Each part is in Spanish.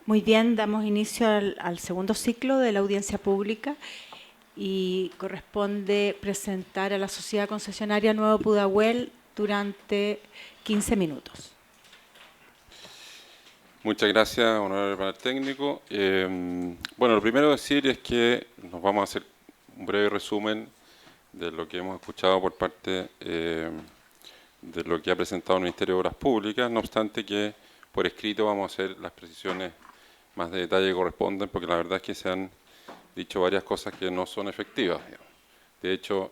Muy bien, damos inicio al segundo ciclo de la audiencia pública y corresponde presentar a la sociedad concesionaria Nuevo Pudahuel durante 15 minutos. Muchas gracias, honorable panel técnico. Bueno, lo primero decir es que nos vamos a hacer un breve resumen de lo que hemos escuchado por parte de lo que ha presentado el Ministerio de Obras Públicas, no obstante que por escrito vamos a hacer las precisiones más de detalle que corresponden, porque la verdad es que se han dicho varias cosas que no son efectivas. De hecho,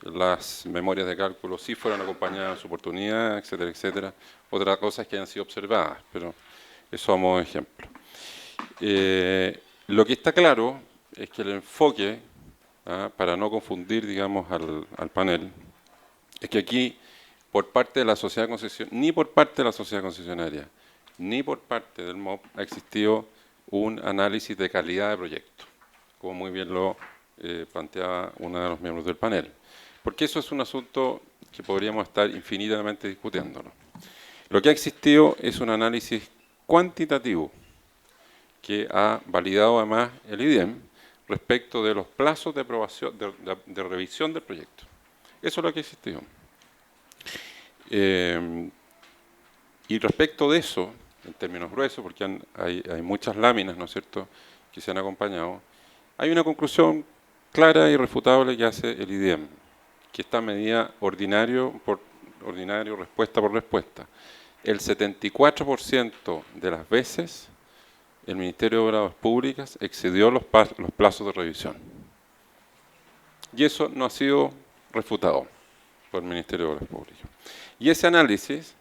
las memorias de cálculo sí fueron acompañadas en su oportunidad, etcétera, etcétera. Otra cosa es que hayan sido observadas, pero eso a modo de ejemplo. Lo que está claro es que el enfoque, para no confundir, digamos, al panel, es que aquí, por parte de la sociedad concesionaria, ni por parte de la sociedad concesionaria, ni por parte del MOP ha existido un análisis de calidad de proyecto, como muy bien lo planteaba uno de los miembros del panel. Porque eso es un asunto que podríamos estar infinitamente discutiéndolo. Lo que ha existido es un análisis cuantitativo que ha validado además el IDEM respecto de los plazos de aprobación, de revisión del proyecto. Eso es lo que ha existido. Y respecto de eso, en términos gruesos, porque hay muchas láminas, ¿no es cierto?, que se han acompañado, hay una conclusión clara y irrefutable que hace el IDEM, que está medida ordinario por ordinario, respuesta por respuesta. El 74% de las veces el Ministerio de Obras Públicas excedió los plazos de revisión. Y eso no ha sido refutado por el Ministerio de Obras Públicas. Y ese análisis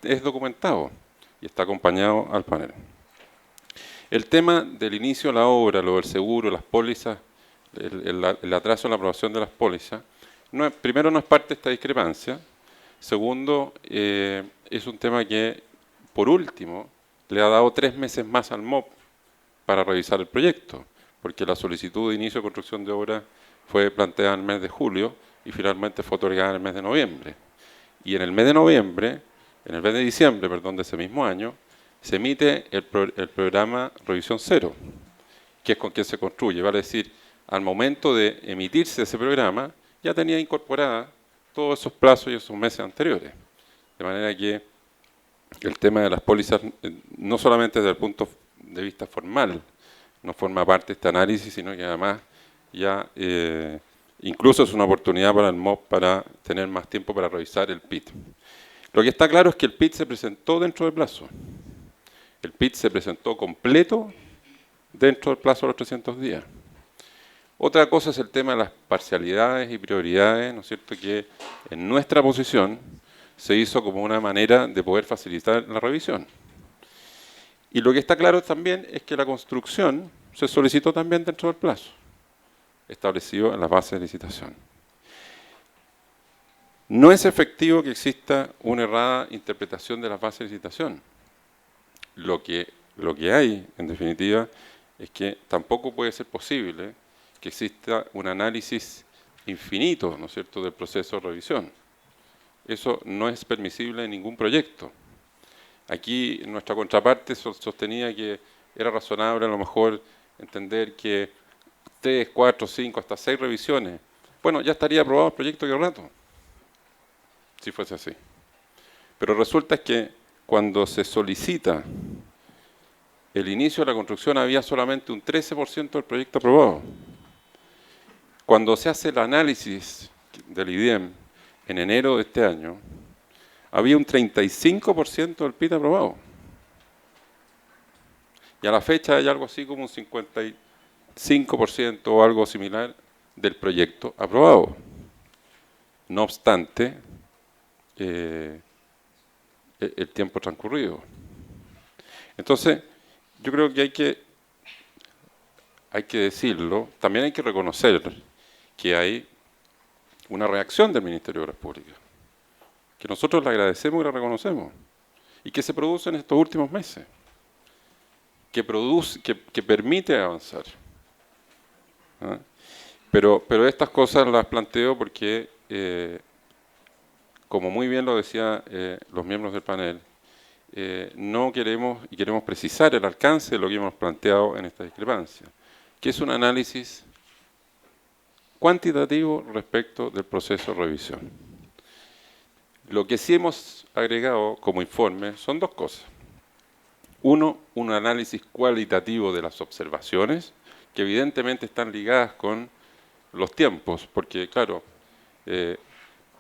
es documentado y está acompañado al panel. El tema del inicio de la obra, lo del seguro, las pólizas, el atraso en la aprobación de las pólizas, primero no es parte de esta discrepancia. Segundo, es un tema que, por último, le ha dado 3 meses más al MOP para revisar el proyecto, porque la solicitud de inicio de construcción de obra fue planteada en el mes de julio y finalmente fue otorgada en el mes de noviembre. Y en el mes de noviembre, en el mes de diciembre, perdón, de ese mismo año, se emite el programa Revisión Cero, que es con quien se construye. Vale decir, al momento de emitirse ese programa, ya tenía incorporada todos esos plazos y esos meses anteriores. De manera que el tema de las pólizas, no solamente desde el punto de vista formal, no forma parte de este análisis, sino que además ya incluso es una oportunidad para el MOP para tener más tiempo para revisar el PIT. Lo que está claro es que el PIT se presentó dentro del plazo. El PIT se presentó completo dentro del plazo de los 300 días. Otra cosa es el tema de las parcialidades y prioridades, ¿no es cierto?, que en nuestra posición se hizo como una manera de poder facilitar la revisión. Y lo que está claro también es que la construcción se solicitó también dentro del plazo establecido en las bases de licitación. No es efectivo que exista una errada interpretación de las bases de licitación. Lo que hay, en definitiva, es que tampoco puede ser posible que exista un análisis infinito, ¿no es cierto?, del proceso de revisión. Eso no es permisible en ningún proyecto. Aquí nuestra contraparte sostenía que era razonable a lo mejor entender que 3, 4, 5, hasta 6 revisiones. Bueno, ya estaría aprobado el proyecto que rato, si fuese así. Pero resulta que cuando se solicita el inicio de la construcción había solamente un 13% del proyecto aprobado. Cuando se hace el análisis del IDEM en enero de este año, había un 35% del PIT aprobado. Y a la fecha hay algo así como un 55% o algo similar del proyecto aprobado. No obstante, el tiempo transcurrido. Entonces, yo creo que hay que decirlo, también hay que reconocer que hay una reacción del Ministerio de Obras Públicas, que nosotros le agradecemos y la reconocemos, y que se produce en estos últimos meses, que permite avanzar. ¿Ah? Pero estas cosas las planteo porque, como muy bien lo decían los miembros del panel, no queremos, y queremos precisar el alcance de lo que hemos planteado en esta discrepancia, que es un análisis cuantitativo respecto del proceso de revisión. Lo que sí hemos agregado como informe son dos cosas. Uno, un análisis cualitativo de las observaciones, que evidentemente están ligadas con los tiempos, porque claro,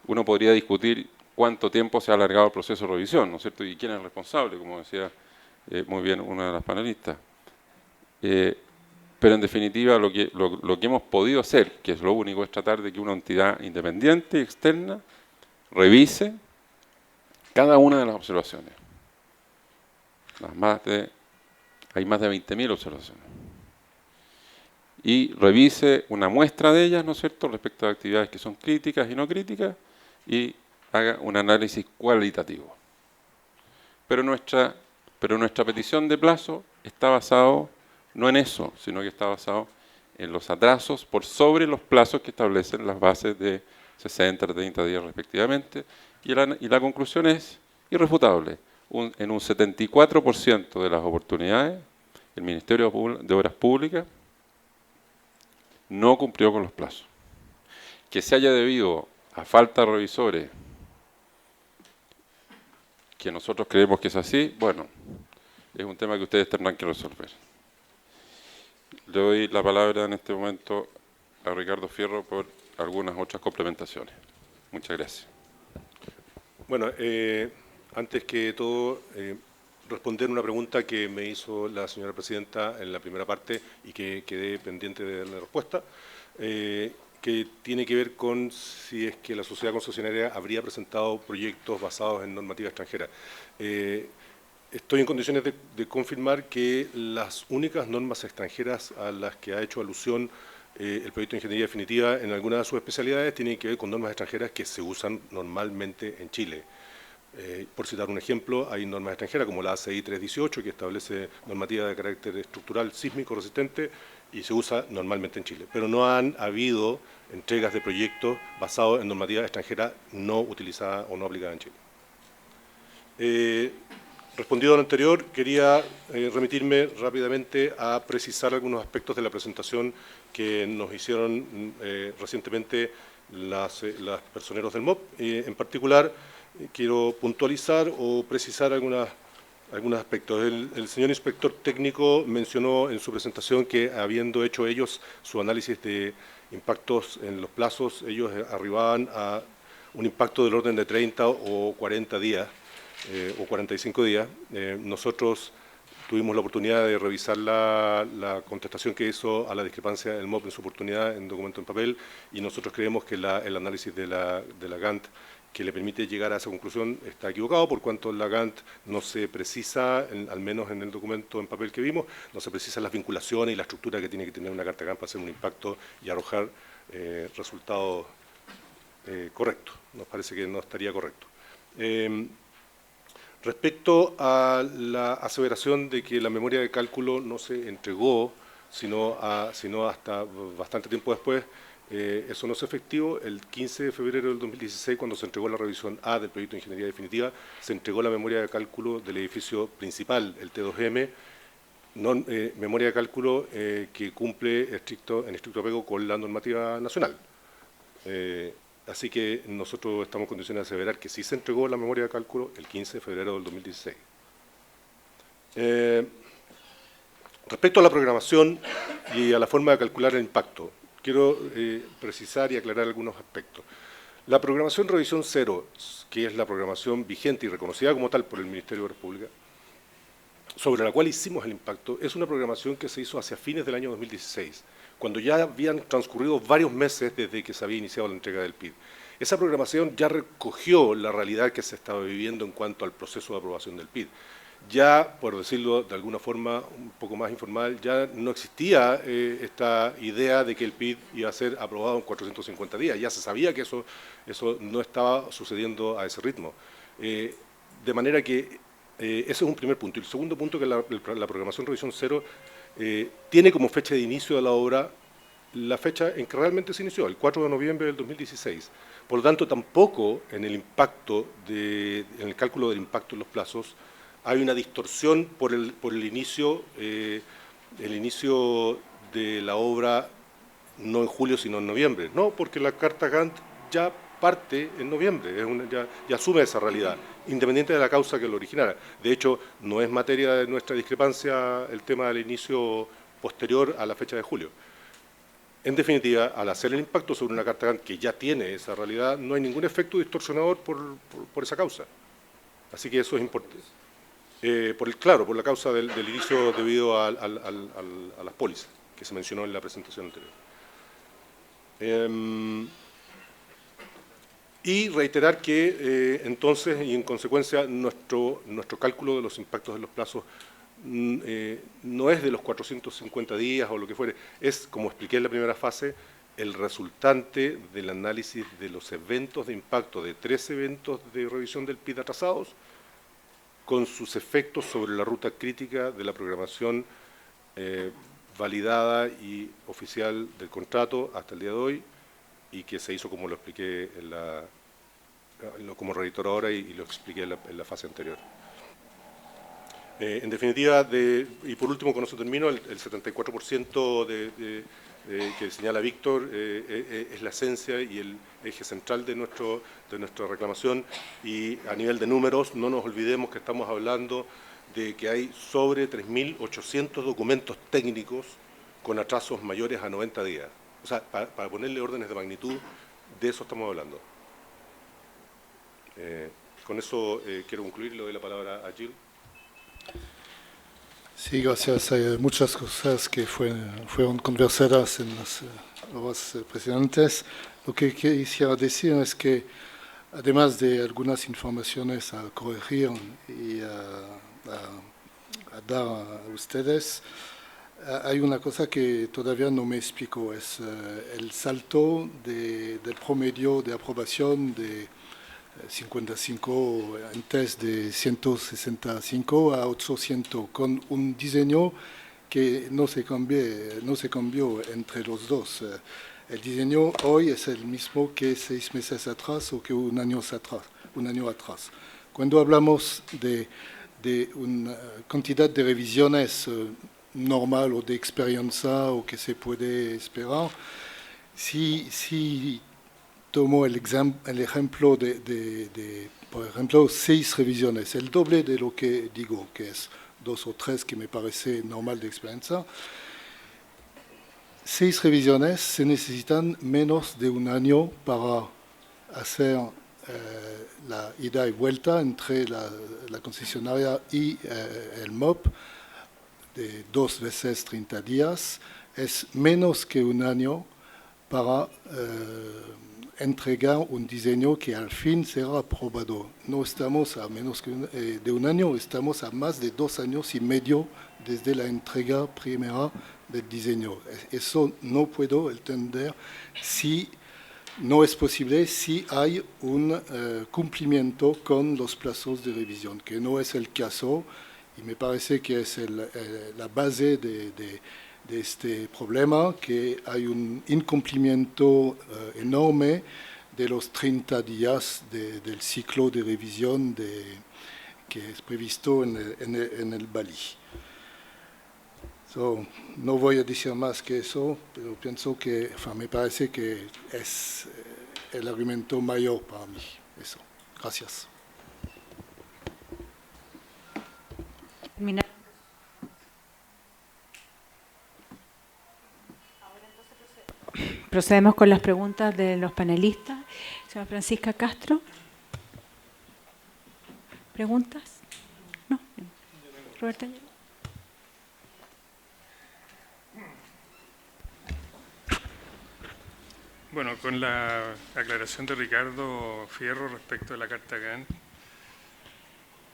uno podría discutir cuánto tiempo se ha alargado el proceso de revisión, ¿no es cierto? Y quién es responsable, como decía muy bien una de las panelistas. Pero en definitiva lo que hemos podido hacer, que es lo único, es tratar de que una entidad independiente y externa revise cada una de las observaciones. Hay más de 20.000 observaciones. Y revise una muestra de ellas, ¿no es cierto?, respecto a actividades que son críticas y no críticas, y haga un análisis cualitativo. Pero nuestra petición de plazo está basado no en eso, sino que está basado en los atrasos por sobre los plazos que establecen las bases de 60, 30 días respectivamente, y la conclusión es irrefutable. En un 74% de las oportunidades, el Ministerio de Obras Públicas no cumplió con los plazos. Que se haya debido a falta de revisores, que nosotros creemos que es así, bueno, es un tema que ustedes tendrán que resolver. Le doy la palabra en este momento a Ricardo Fierro por algunas otras complementaciones. Muchas gracias. Bueno, antes que todo, responder una pregunta que me hizo la señora presidenta en la primera parte y que quedé pendiente de la respuesta, que tiene que ver con si es que la sociedad concesionaria habría presentado proyectos basados en normativa extranjera. Estoy en condiciones de confirmar que las únicas normas extranjeras a las que ha hecho alusión el proyecto de ingeniería definitiva en alguna de sus especialidades tienen que ver con normas extranjeras que se usan normalmente en Chile. Por citar un ejemplo, hay normas extranjeras como la ACI 318 que establece normativa de carácter estructural sísmico resistente y se usa normalmente en Chile. Pero no han habido entregas de proyectos basados en normativa extranjera no utilizada o no aplicada en Chile. Respondido a lo anterior, quería remitirme rápidamente a precisar algunos aspectos de la presentación que nos hicieron recientemente las personeros del MOP. En particular, quiero puntualizar o precisar algunos aspectos. El señor inspector técnico mencionó en su presentación que, habiendo hecho ellos su análisis de impactos en los plazos, ellos arribaban a un impacto del orden de 30 o 40 días, o 45 días. Nosotros tuvimos la oportunidad de revisar la contestación que hizo a la discrepancia del MOP en su oportunidad en documento en papel, y nosotros creemos que el análisis de la Gantt que le permite llegar a esa conclusión está equivocado, por cuanto la Gantt no se precisa, al menos en el documento en papel que vimos, no se precisan las vinculaciones y la estructura que tiene que tener una carta Gantt para hacer un impacto y arrojar resultados correctos. Nos parece que no estaría correcto. Respecto a la aseveración de que la memoria de cálculo no se entregó, sino hasta bastante tiempo después, eso no es efectivo. El 15 de febrero del 2016, cuando se entregó la revisión A del proyecto de ingeniería definitiva, se entregó la memoria de cálculo del edificio principal, el T2M, memoria de cálculo que cumple en estricto apego con la normativa nacional. Así que nosotros estamos en condiciones de aseverar que sí se entregó la memoria de cálculo el 15 de febrero del 2016. Respecto a la programación y a la forma de calcular el impacto, quiero precisar y aclarar algunos aspectos. La programación revisión 0, que es la programación vigente y reconocida como tal por el Ministerio de Obras Públicas, sobre la cual hicimos el impacto, es una programación que se hizo hacia fines del año 2016, cuando ya habían transcurrido varios meses desde que se había iniciado la entrega del PID. Esa programación ya recogió la realidad que se estaba viviendo en cuanto al proceso de aprobación del PID. Ya, por decirlo de alguna forma un poco más informal, ya no existía esta idea de que el PID iba a ser aprobado en 450 días. Ya se sabía que eso no estaba sucediendo a ese ritmo. De manera que ese es un primer punto. Y el segundo punto, que la programación revisión 0 tiene como fecha de inicio de la obra la fecha en que realmente se inició, el 4 de noviembre del 2016. Por lo tanto, tampoco en el cálculo del impacto en los plazos hay una distorsión por el inicio de la obra no en julio sino en noviembre. No, porque la Carta Gantt ya parte en noviembre, ya asume esa realidad, independiente de la causa que lo originara. De hecho, no es materia de nuestra discrepancia el tema del inicio posterior a la fecha de julio. En definitiva, al hacer el impacto sobre una Carta Gantt que ya tiene esa realidad, no hay ningún efecto distorsionador por esa causa. Así que eso es importante. Por la causa del inicio debido a las pólizas, que se mencionó en la presentación anterior. Y reiterar que entonces, y en consecuencia, nuestro cálculo de los impactos de los plazos no es de los 450 días o lo que fuere, es, como expliqué en la primera fase, el resultante del análisis de los eventos de impacto, de 3 eventos de revisión del PID atrasados, con sus efectos sobre la ruta crítica de la programación validada y oficial del contrato hasta el día de hoy, y que se hizo como lo expliqué como reeditor ahora y lo expliqué en la fase anterior. En definitiva, y por último, con eso termino, el 74% que señala Víctor es la esencia y el eje central de nuestra reclamación, y a nivel de números no nos olvidemos que estamos hablando de que hay sobre 3.800 documentos técnicos con atrasos mayores a 90 días. O sea, para ponerle órdenes de magnitud, de eso estamos hablando. Con eso quiero concluir, le doy la palabra a Gil. Sí, gracias. Hay muchas cosas que fueron conversadas en las horas precedentes. Lo que quisiera decir es que, además de algunas informaciones a corregir y a dar a ustedes, hay una cosa que todavía no me explico, es el salto del promedio de aprobación de 55 antes de 165 a 800, con un diseño que no se cambió entre los dos. El diseño hoy es el mismo que 6 meses atrás o que un año atrás. Cuando hablamos de una cantidad de revisiones normal o de experiencia o que se puede esperar, si tomo el ejemplo de, por ejemplo, 6 revisiones, el doble de lo que digo, que es 2 o 3, que me parece normal de experiencia. 6 revisiones se necesitan menos de un año para hacer la ida y vuelta entre la concesionaria y el MOP, de 2 veces 30 días. Es menos que un año para entregar un diseño que al fin será aprobado. No estamos a menos de un año, estamos a más de 2 años y medio desde la entrega primera del diseño. Eso no puedo entender si no es posible, si hay un cumplimiento con los plazos de revisión, que no es el caso, y me parece que es la base de este problema, que hay un incumplimiento enorme de los 30 días del ciclo de revisión que es previsto en el Bali. No voy a decir más que eso, pero pienso que, me parece que es el argumento mayor para mí. Eso. Gracias. Procedemos con las preguntas de los panelistas. Señora Francisca Castro. ¿Preguntas? No. Roberto. Bueno, con la aclaración de Ricardo Fierro respecto de la Carta Gantt,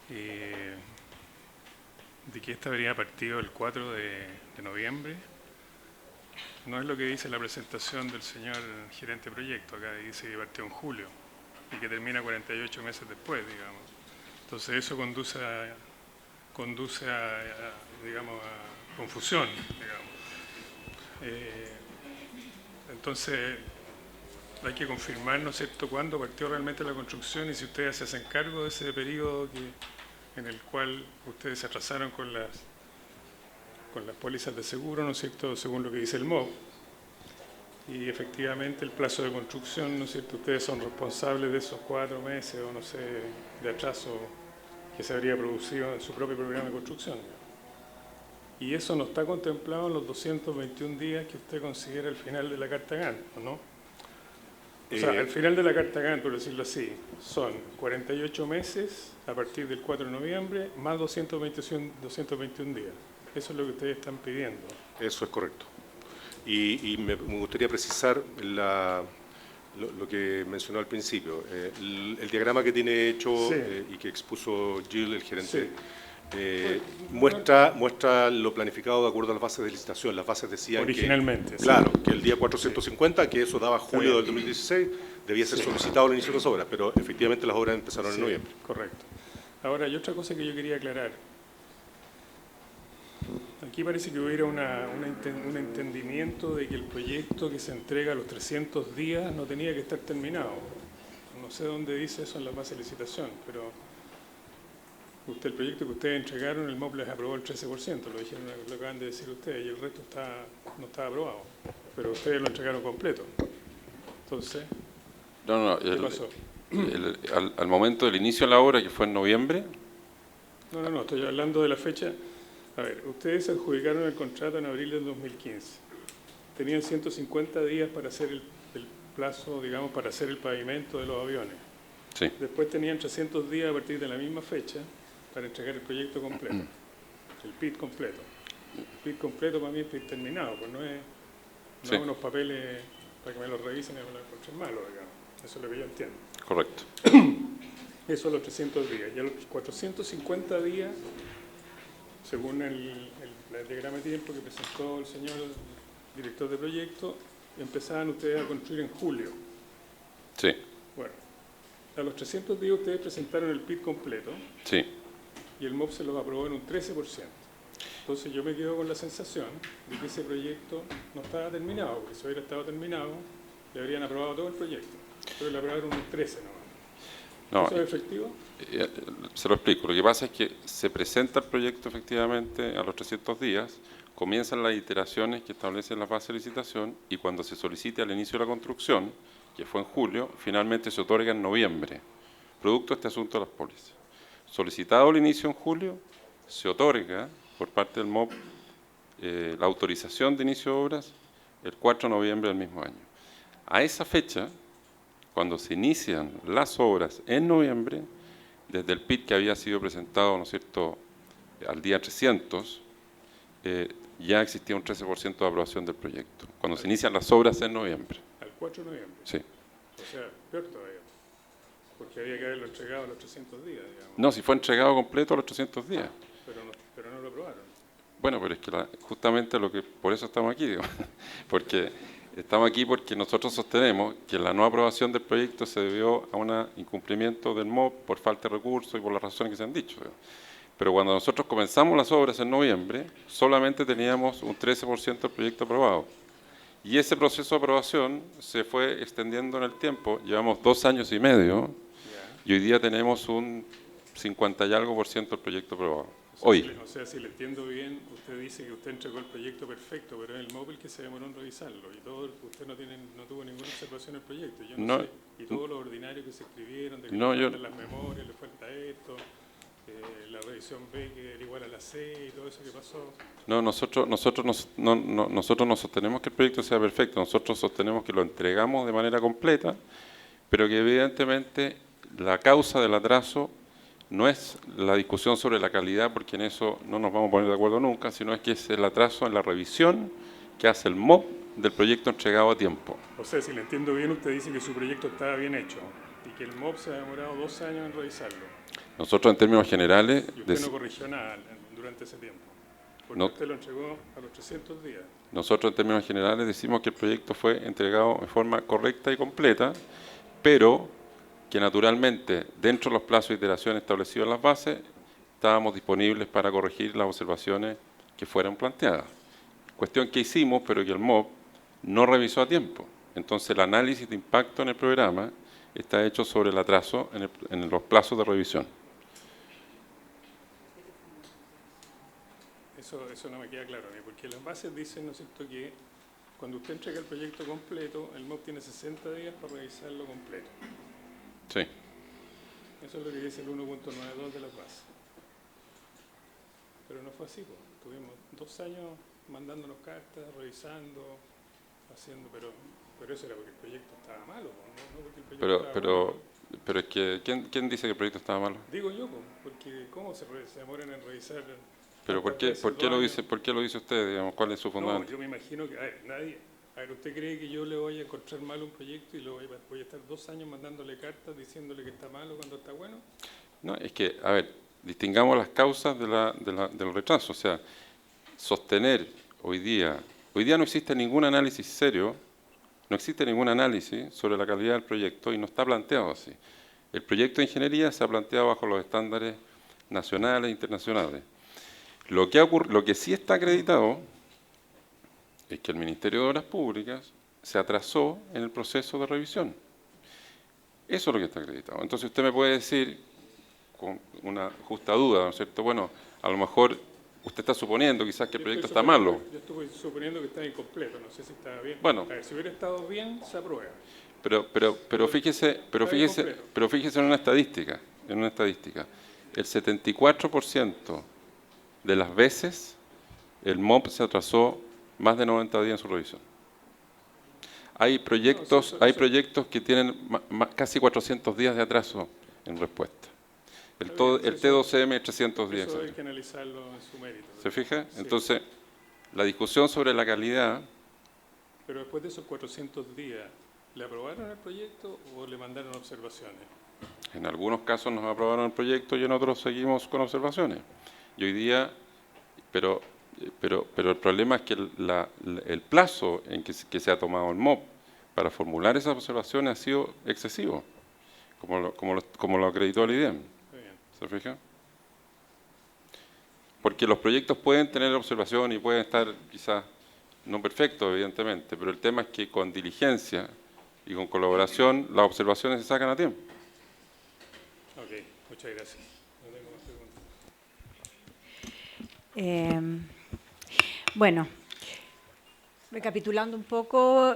de que esta habría partido el 4 de noviembre, no es lo que dice la presentación del señor gerente de proyecto. Acá dice que partió en julio y que termina 48 meses después, digamos. Entonces eso conduce a confusión, digamos. Entonces hay que confirmar, ¿no es cierto?, cuándo partió realmente la construcción y si ustedes se hacen cargo de ese periodo en el cual ustedes se atrasaron con las pólizas de seguro, ¿no es cierto?, según lo que dice el MOB. Y efectivamente el plazo de construcción, ¿no es cierto?, ustedes son responsables de esos 4 meses o no sé, de atraso que se habría producido en su propio programa de construcción. Y eso no está contemplado en los 221 días que usted considera el final de la Carta Gantt, ¿o no? O sea, el final de la Carta Gantt, por decirlo así, son 48 meses a partir del 4 de noviembre, más 221 días. Eso es lo que ustedes están pidiendo. Eso es correcto. Y me gustaría precisar lo que mencionó al principio. El diagrama que tiene hecho Sí. Y que expuso Gilles, el gerente, Sí. muestra lo planificado de acuerdo a las bases de licitación. Las bases decían Originalmente, sí. claro, que el día 450, que eso daba julio del 2016, debía ser solicitado el inicio de las obras, pero efectivamente las obras empezaron en Sí, noviembre. correcto. Ahora, hay otra cosa que yo quería aclarar. Aquí parece que hubiera un entendimiento de que el proyecto que se entrega a los 300 días no tenía que estar terminado. No sé dónde dice eso en la base de licitación, pero el proyecto que ustedes entregaron, el MOB les aprobó el 13%, lo acaban de decir ustedes, y el resto no está aprobado. Pero ustedes lo entregaron completo. Entonces, No, ¿qué pasó? al momento del inicio de la obra, que fue en noviembre, No, estoy hablando de la fecha. A ver, ustedes adjudicaron el contrato en abril del 2015. Tenían 150 días para hacer el plazo, digamos, para hacer el pavimento de los aviones. sí, Después tenían 300 días a partir de la misma fecha para entregar el proyecto completo, el PIT completo. El PIT completo para mí es PIT terminado, pues no es Sí. unos papeles para que me los revisen y me los encuentren malos, digamos. Eso es lo que yo entiendo. correcto. Eso a los 300 días. Y a los 450 días, según el diagrama de tiempo que presentó el señor director de proyecto, empezaban ustedes a construir en julio. Sí, Bueno, a los 300 días ustedes presentaron el PIT completo sí. y el MOB se los aprobó en un 13%. Entonces yo me quedo con la sensación de que ese proyecto no estaba terminado, porque si hubiera estado terminado, le habrían aprobado todo el proyecto. Pero le aprobaron un 13 nomás. No, ¿Eso es efectivo? se lo explico. Lo que pasa es que se presenta el proyecto efectivamente a los 300 días, comienzan las iteraciones que establecen la fase de licitación y cuando se solicite al inicio de la construcción, que fue en julio, finalmente se otorga en noviembre, producto de este asunto de las pólizas. Solicitado el inicio en julio, se otorga por parte del MOB la autorización de inicio de obras el 4 de noviembre del mismo año. A esa fecha, cuando se inician las obras en noviembre, desde el PIT que había sido presentado, ¿no es cierto?, al día 300, ya existía un 13% de aprobación del proyecto, cuando se inician las obras en noviembre. Al 4 de noviembre. Sí. O sea, peor todavía. Porque había que haberlo entregado a los 300 días, digamos. No, si fue entregado completo a los 300 días. Pero no lo aprobaron. Bueno, pero es que justamente por eso estamos aquí, digamos, porque estamos aquí porque nosotros sostenemos que la no aprobación del proyecto se debió a un incumplimiento del MOB por falta de recursos y por las razones que se han dicho. Pero cuando nosotros comenzamos las obras en noviembre, solamente teníamos un 13% del proyecto aprobado. Y ese proceso de aprobación se fue extendiendo en el tiempo. Llevamos 2 años y medio y hoy día tenemos un 50 y algo % del proyecto aprobado. Hoy. O sea, si le entiendo bien, usted dice que usted entregó el proyecto perfecto, pero es el móvil que se demoró en revisarlo y usted no tuvo ninguna observación del proyecto. Yo no sé. Y todo lo ordinario que se escribieron, de que le faltan las memorias, le falta esto, la revisión B que era igual a la C y todo eso que pasó. No, nosotros no sostenemos que el proyecto sea perfecto, nosotros sostenemos que lo entregamos de manera completa, pero que evidentemente la causa del atraso no es la discusión sobre la calidad, porque en eso no nos vamos a poner de acuerdo nunca, sino es que es el atraso en la revisión que hace el MOB del proyecto entregado a tiempo. O sea, si le entiendo bien, usted dice que su proyecto estaba bien hecho y que el MOB se ha demorado 2 años en revisarlo. Nosotros en términos generales... Y usted no corrigió nada durante ese tiempo, porque usted lo entregó a los 300 días. Nosotros en términos generales decimos que el proyecto fue entregado en forma correcta y completa, pero que naturalmente dentro de los plazos de iteración establecidos en las bases estábamos disponibles para corregir las observaciones que fueran planteadas. Cuestión que hicimos, pero que el MOB no revisó a tiempo. Entonces el análisis de impacto en el programa está hecho sobre el atraso en los plazos de revisión. Eso no me queda claro, porque las bases dicen, ¿no es cierto?, que cuando usted entrega el proyecto completo, el MOP tiene 60 días para revisarlo completo. Sí. Eso es lo que dice el 1.92 de las bases. Pero no fue así, pues. Tuvimos 2 años mandándonos cartas, revisando, haciendo, pero eso era porque el proyecto estaba malo, no porque el proyecto estaba bueno. Pero es que, ¿quién dice que el proyecto estaba malo? Digo yo, pues, porque ¿cómo se demoran en revisar? Pero ¿por qué lo dice usted? Digamos, ¿cuál es su fundamento? No, yo me imagino que, ¿usted cree que yo le voy a encontrar mal un proyecto y voy a estar 2 años mandándole cartas diciéndole que está malo cuando está bueno? No, es que, a ver, distingamos las causas del retraso. O sea, sostener hoy día no existe ningún análisis serio, no existe ningún análisis sobre la calidad del proyecto y no está planteado así. El proyecto de ingeniería se ha planteado bajo los estándares nacionales e internacionales. Lo que sí está acreditado es que el Ministerio de Obras Públicas se atrasó en el proceso de revisión. Eso es lo que está acreditado. Entonces usted me puede decir, con una justa duda, ¿no es cierto? Bueno, a lo mejor usted está suponiendo quizás que el proyecto está malo. Yo estoy suponiendo que está incompleto, no sé si está bien. Bueno. A ver, si hubiera estado bien, se aprueba. Pero fíjese en una estadística, el 74% de las veces el MOP se atrasó más de 90 días en su revisión. Hay proyectos que tienen casi 400 días de atraso en respuesta. El T2M 300 días. Eso hay que analizarlo en su mérito. ¿Se fija? Sí. Entonces, la discusión sobre la calidad... Pero después de esos 400 días, ¿le aprobaron el proyecto o le mandaron observaciones? En algunos casos nos aprobaron el proyecto y en otros seguimos con observaciones. Y hoy día... Pero el problema es que el plazo en que se ha tomado el MOP para formular esas observaciones ha sido excesivo, como lo acreditó el IDEM. ¿Se fija? Porque los proyectos pueden tener observación y pueden estar quizás no perfectos, evidentemente, pero el tema es que con diligencia y con colaboración las observaciones se sacan a tiempo. Ok, muchas gracias. No tengo más preguntas. Bueno, recapitulando un poco,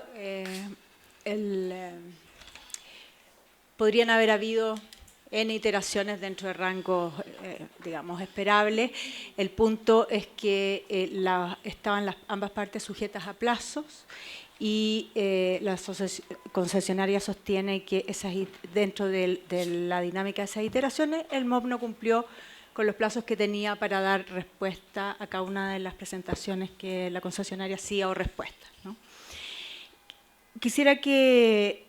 podrían haber habido N iteraciones dentro de rangos, digamos, esperables. El punto es que estaban ambas partes sujetas a plazos y la concesionaria sostiene que dentro de la dinámica de esas iteraciones, el MOP no cumplió con los plazos que tenía para dar respuesta a cada una de las presentaciones que la concesionaria hacía o respuestas, ¿no? Quisiera que,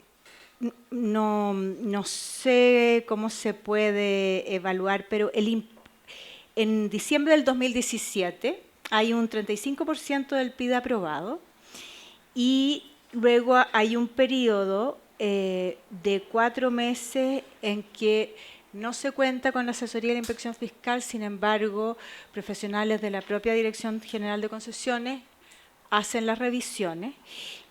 no sé cómo se puede evaluar, pero en diciembre del 2017 hay un 35% del PID aprobado y luego hay un periodo de 4 meses en que no se cuenta con la asesoría de la inspección fiscal, sin embargo, profesionales de la propia Dirección General de Concesiones hacen las revisiones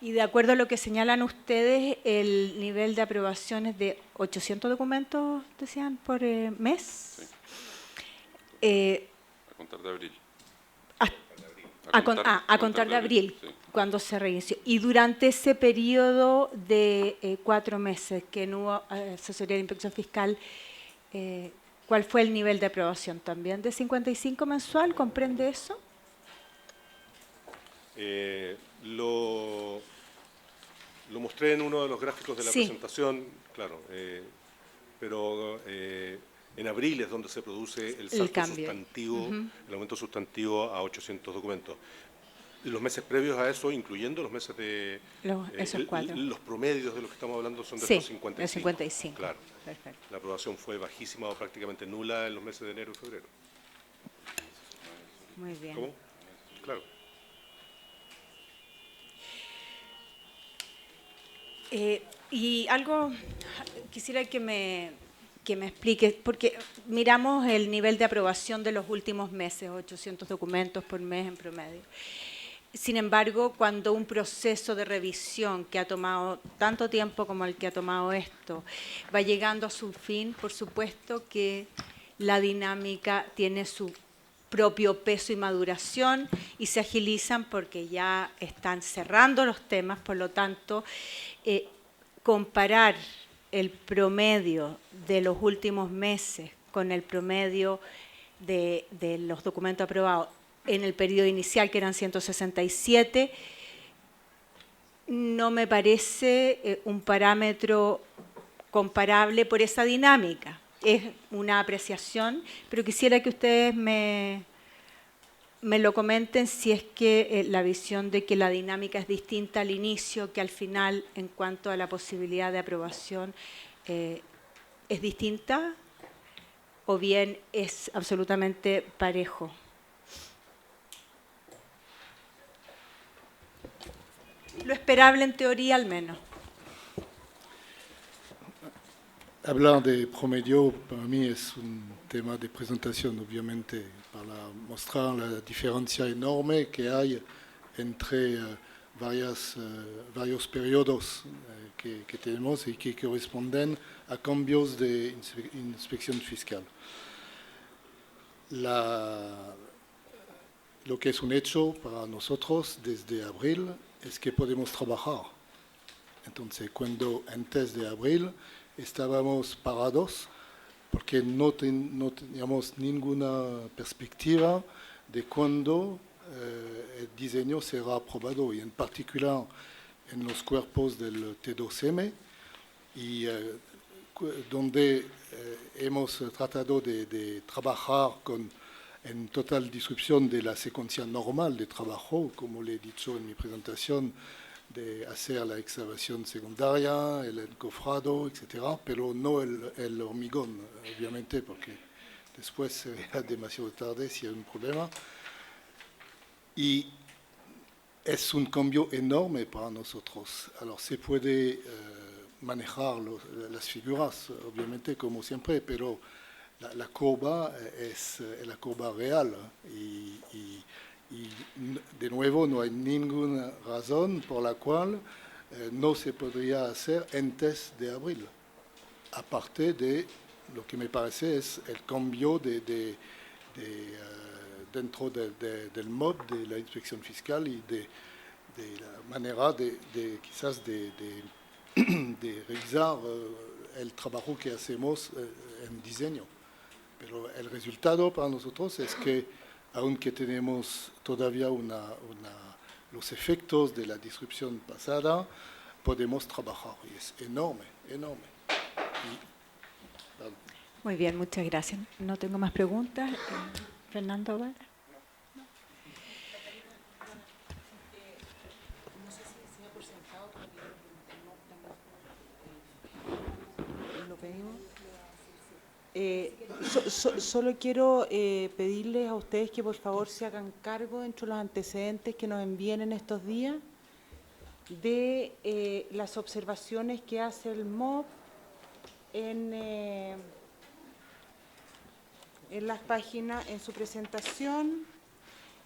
y de acuerdo a lo que señalan ustedes, el nivel de aprobación es de 800 documentos, decían, por mes. Sí. A contar de abril. A contar de abril, sí. Cuando se reinició. Y durante ese periodo de 4 meses que no hubo asesoría de inspección fiscal, ¿cuál fue el nivel de aprobación también? ¿De 55 mensual? ¿Comprende eso? Lo mostré en uno de los gráficos de la presentación, claro, pero en abril es donde se produce el salto sustantivo, el aumento sustantivo a 800 documentos. Los meses previos a eso, incluyendo los meses de... los promedios de los que estamos hablando son de estos 55. De 55. Claro. Perfecto. La aprobación fue bajísima o prácticamente nula en los meses de enero y febrero. Muy bien. ¿Cómo? Claro. Y algo quisiera que me explique, porque miramos el nivel de aprobación de los últimos meses, 800 documentos por mes en promedio. Sin embargo, cuando un proceso de revisión que ha tomado tanto tiempo como el que ha tomado esto va llegando a su fin, por supuesto que la dinámica tiene su propio peso y maduración y se agilizan porque ya están cerrando los temas, por lo tanto, comparar el promedio de los últimos meses con el promedio de los documentos aprobados en el periodo inicial, que eran 167, no me parece un parámetro comparable por esa dinámica. Es una apreciación, pero quisiera que ustedes me lo comenten si es que la visión de que la dinámica es distinta al inicio que al final en cuanto a la posibilidad de aprobación es distinta o bien es absolutamente parejo. Lo esperable en teoría al menos. Hablar de promedio para mí es un tema de presentación, obviamente, para mostrar la diferencia enorme que hay entre varios periodos que tenemos y que corresponden a cambios de inspección fiscal. Lo que es un hecho para nosotros desde abril es que podemos trabajar. Entonces, cuando antes de abril estábamos parados porque no teníamos ninguna perspectiva de cuándo el diseño será aprobado, y en particular en los cuerpos del T2M, y donde hemos tratado de trabajar en total disrupción de la secuencia normal de trabajo, como le he dicho en mi presentación, de hacer la excavación secundaria, el encofrado, etcétera, pero no el hormigón, obviamente, porque después sería demasiado tarde si hay un problema. Y es un cambio enorme para nosotros. Alors, se puede manejar las figuras, obviamente, como siempre, pero la curva es la curva real y de nuevo no hay ninguna razón por la cual no se podría hacer antes de abril, aparte de lo que me parece es el cambio dentro del modo de la inspección fiscal y de la manera quizás de revisar el trabajo que hacemos en diseño. Pero el resultado para nosotros es que aunque tenemos todavía los efectos de la disrupción pasada, podemos trabajar y es enorme, enorme. Muy bien, muchas gracias. No tengo más preguntas. Fernando Vara. Solo quiero pedirles a ustedes que por favor se hagan cargo dentro de los antecedentes que nos envíen en estos días de las observaciones que hace el MOB en las páginas, en su presentación,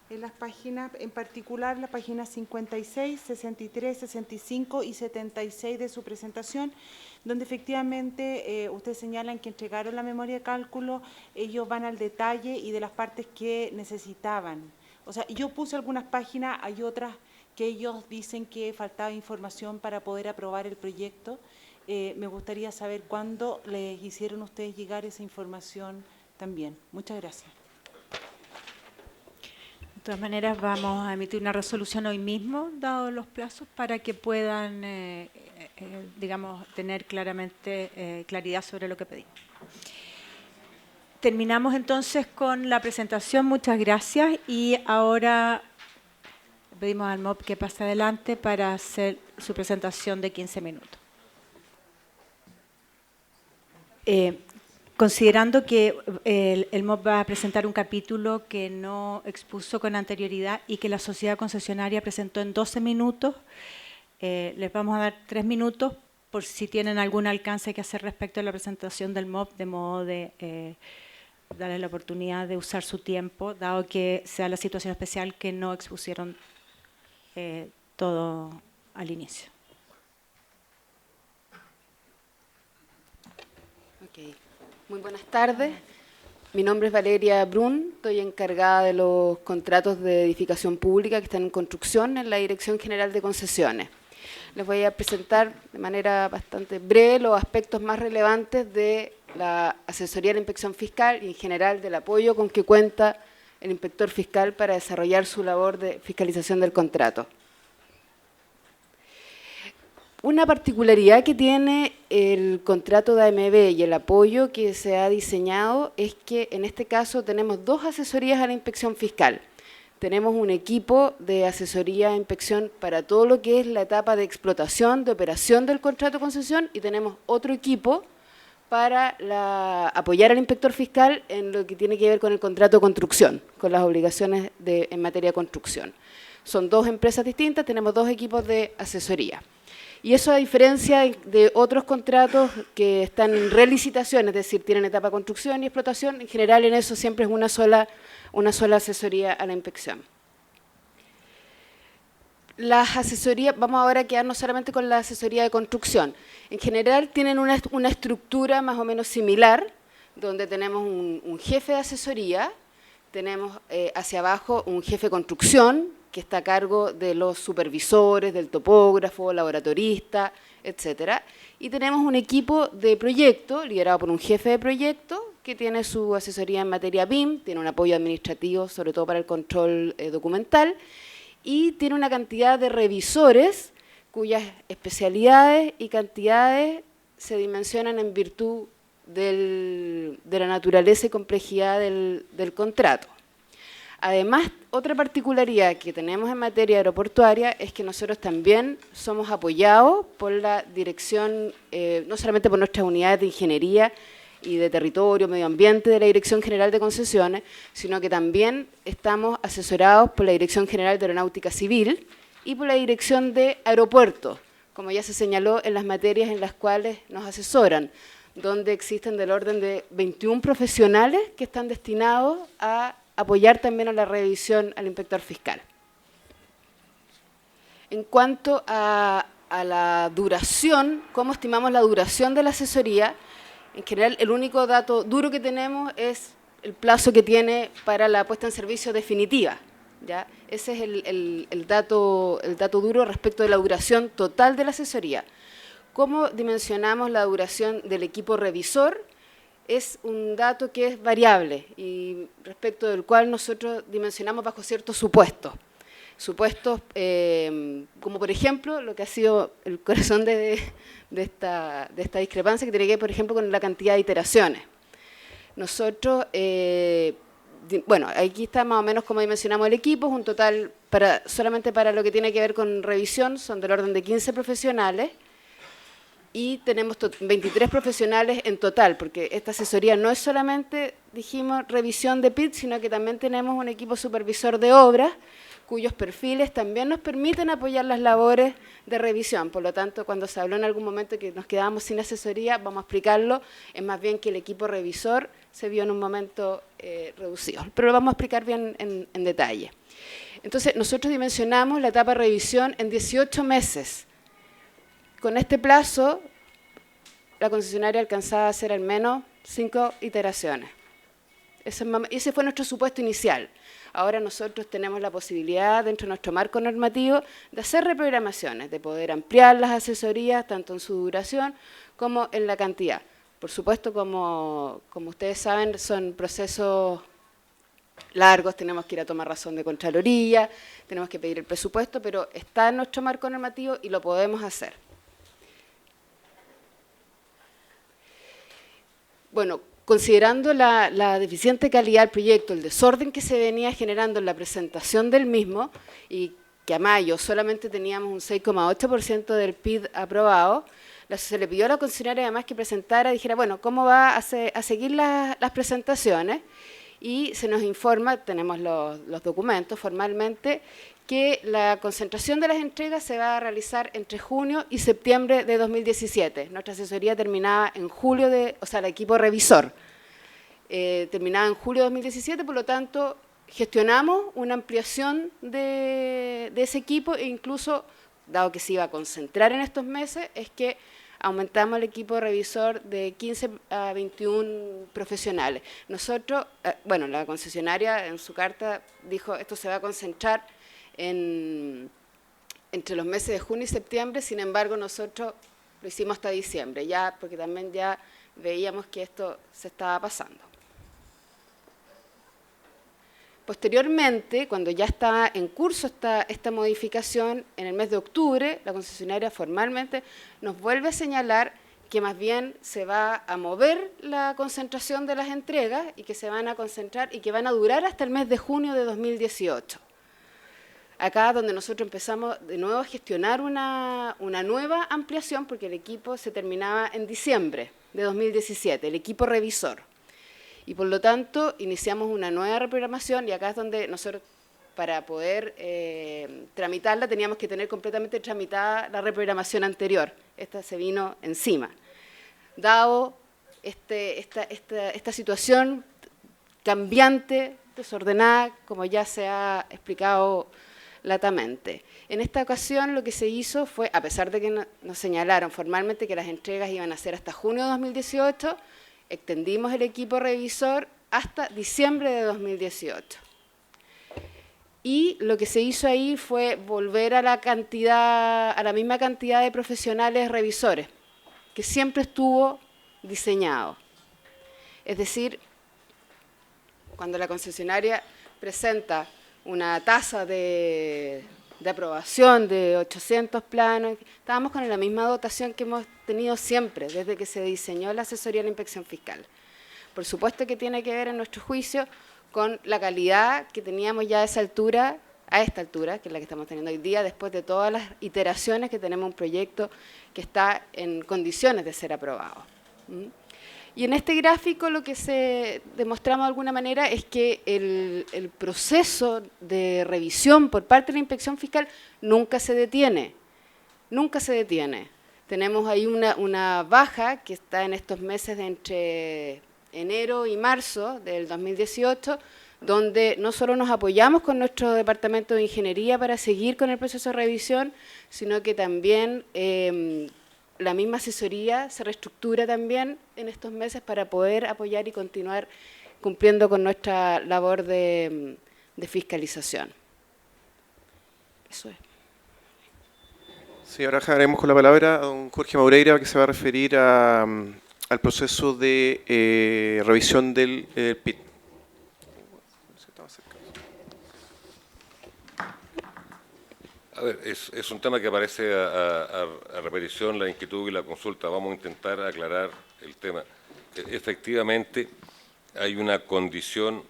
en las páginas, en particular la página 56, 63, 65 y 76 de su presentación, donde efectivamente ustedes señalan que entregaron la memoria de cálculo, ellos van al detalle y de las partes que necesitaban. O sea, yo puse algunas páginas, hay otras que ellos dicen que faltaba información para poder aprobar el proyecto. Me gustaría saber cuándo les hicieron ustedes llegar esa información también. Muchas gracias. De todas maneras, vamos a emitir una resolución hoy mismo, dados los plazos, para que puedan, digamos, tener claramente claridad sobre lo que pedimos. Terminamos entonces con la presentación. Muchas gracias. Y ahora pedimos al MOB que pase adelante para hacer su presentación de 15 minutos. Considerando que el MOB va a presentar un capítulo que no expuso con anterioridad y que la sociedad concesionaria presentó en 12 minutos, les vamos a dar 3 minutos por si tienen algún alcance que hacer respecto a la presentación del MOB, de modo de darles la oportunidad de usar su tiempo, dado que sea la situación especial que no expusieron todo al inicio. Okay. Muy buenas tardes. Mi nombre es Valeria Brun, estoy encargada de los contratos de edificación pública que están en construcción en la Dirección General de Concesiones. Les voy a presentar de manera bastante breve los aspectos más relevantes de la asesoría de la inspección fiscal y en general del apoyo con que cuenta el inspector fiscal para desarrollar su labor de fiscalización del contrato. Una particularidad que tiene el contrato de AMB y el apoyo que se ha diseñado es que en este caso tenemos dos asesorías a la inspección fiscal. Tenemos un equipo de asesoría e inspección para todo lo que es la etapa de explotación, de operación del contrato de concesión, y tenemos otro equipo para apoyar al inspector fiscal en lo que tiene que ver con el contrato de construcción, con las obligaciones en materia de construcción. Son dos empresas distintas, tenemos dos equipos de asesoría. Y eso, a diferencia de otros contratos que están en relicitación, es decir, tienen etapa de construcción y explotación, en general en eso siempre es una sola asesoría a la inspección. Las asesorías, vamos ahora a quedarnos solamente con la asesoría de construcción. En general tienen una estructura más o menos similar, donde tenemos un jefe de asesoría, tenemos hacia abajo un jefe de construcción, que está a cargo de los supervisores, del topógrafo, laboratorista, etcétera. Y tenemos un equipo de proyecto, liderado por un jefe de proyecto, que tiene su asesoría en materia BIM, tiene un apoyo administrativo, sobre todo para el control documental, y tiene una cantidad de revisores cuyas especialidades y cantidades se dimensionan en virtud de la naturaleza y complejidad del contrato. Además, otra particularidad que tenemos en materia aeroportuaria es que nosotros también somos apoyados por la dirección, no solamente por nuestras unidades de ingeniería y de territorio, medio ambiente de la Dirección General de Concesiones, sino que también estamos asesorados por la Dirección General de Aeronáutica Civil y por la Dirección de Aeropuertos, como ya se señaló en las materias en las cuales nos asesoran, donde existen del orden de 21 profesionales que están destinados a apoyar también a la revisión al inspector fiscal. En cuanto a la duración, ¿cómo estimamos la duración de la asesoría? En general, el único dato duro que tenemos es el plazo que tiene para la puesta en servicio definitiva, ¿ya? Ese es el dato duro respecto de la duración total de la asesoría. ¿Cómo dimensionamos la duración del equipo revisor? Es un dato que es variable y respecto del cual nosotros dimensionamos bajo ciertos supuestos. Supuestos como, por ejemplo, lo que ha sido el corazón de esta discrepancia, que tiene que ver, por ejemplo, con la cantidad de iteraciones. Nosotros, bueno, aquí está más o menos como dimensionamos el equipo, es un total, solamente para lo que tiene que ver con revisión, son del orden de 15 profesionales, y tenemos 23 profesionales en total, porque esta asesoría no es solamente, dijimos, revisión de PIT, sino que también tenemos un equipo supervisor de obras, cuyos perfiles también nos permiten apoyar las labores de revisión. Por lo tanto, cuando se habló en algún momento que nos quedábamos sin asesoría, vamos a explicarlo, es más bien que el equipo revisor se vio en un momento reducido, pero lo vamos a explicar bien en detalle. Entonces, nosotros dimensionamos la etapa de revisión en 18 meses. Con este plazo, la concesionaria alcanzaba a hacer al menos 5 iteraciones. Ese fue nuestro supuesto inicial. Ahora nosotros tenemos la posibilidad, dentro de nuestro marco normativo, de hacer reprogramaciones, de poder ampliar las asesorías, tanto en su duración como en la cantidad. Por supuesto, como ustedes saben, son procesos largos, tenemos que ir a tomar razón de Contraloría, tenemos que pedir el presupuesto, pero está en nuestro marco normativo y lo podemos hacer. Bueno, considerando la deficiente calidad del proyecto, el desorden que se venía generando en la presentación del mismo, y que a mayo solamente teníamos un 6,8% del PID aprobado, se le pidió a la concesionaria además que presentara, dijera, bueno, ¿cómo va a seguir las presentaciones? Y se nos informa, tenemos los documentos formalmente, que la concentración de las entregas se va a realizar entre junio y septiembre de 2017. Nuestra asesoría terminaba en julio, o sea, el equipo revisor terminaba en julio de 2017, por lo tanto, gestionamos una ampliación de ese equipo e incluso, dado que se iba a concentrar en estos meses, es que aumentamos el equipo revisor de 15 a 21 profesionales. Nosotros, bueno, la concesionaria en su carta dijo esto se va a concentrar entre los meses de junio y septiembre, sin embargo nosotros lo hicimos hasta diciembre, ya porque también ya veíamos que esto se estaba pasando. Posteriormente, cuando ya estaba en curso esta modificación, en el mes de octubre, la concesionaria formalmente nos vuelve a señalar que más bien se va a mover la concentración de las entregas y que se van a concentrar y que van a durar hasta el mes de junio de 2018. Acá donde nosotros empezamos de nuevo a gestionar una nueva ampliación, porque el equipo se terminaba en diciembre de 2017, el equipo revisor. Y por lo tanto, iniciamos una nueva reprogramación y acá es donde nosotros, para poder tramitarla, teníamos que tener completamente tramitada la reprogramación anterior. Esta se vino encima. Dado esta situación cambiante, desordenada, como ya se ha explicado latamente. En esta ocasión lo que se hizo fue, a pesar de que nos señalaron formalmente que las entregas iban a ser hasta junio de 2018, extendimos el equipo revisor hasta diciembre de 2018. Y lo que se hizo ahí fue volver a la misma cantidad de profesionales revisores, que siempre estuvo diseñado. Es decir, cuando la concesionaria presenta una tasa de aprobación de 800 planos, estábamos con la misma dotación que hemos tenido siempre, desde que se diseñó la asesoría de la inspección fiscal. Por supuesto que tiene que ver, en nuestro juicio, con la calidad que teníamos ya a esta altura, que es la que estamos teniendo hoy día, después de todas las iteraciones que tenemos un proyecto que está en condiciones de ser aprobado. Y en este gráfico lo que se demostramos de alguna manera es que el proceso de revisión por parte de la inspección fiscal nunca se detiene, nunca se detiene. Tenemos ahí una baja que está en estos meses de entre enero y marzo del 2018, donde no solo nos apoyamos con nuestro departamento de ingeniería para seguir con el proceso de revisión, sino que también la misma asesoría se reestructura también en estos meses para poder apoyar y continuar cumpliendo con nuestra labor de fiscalización. Eso es. Sí, ahora dejaremos con la palabra a don Jorge Maureira, que se va a referir al proceso de revisión del PIT. A ver, es un tema que aparece a repetición, la inquietud y la consulta. Vamos a intentar aclarar el tema. Efectivamente, hay una condición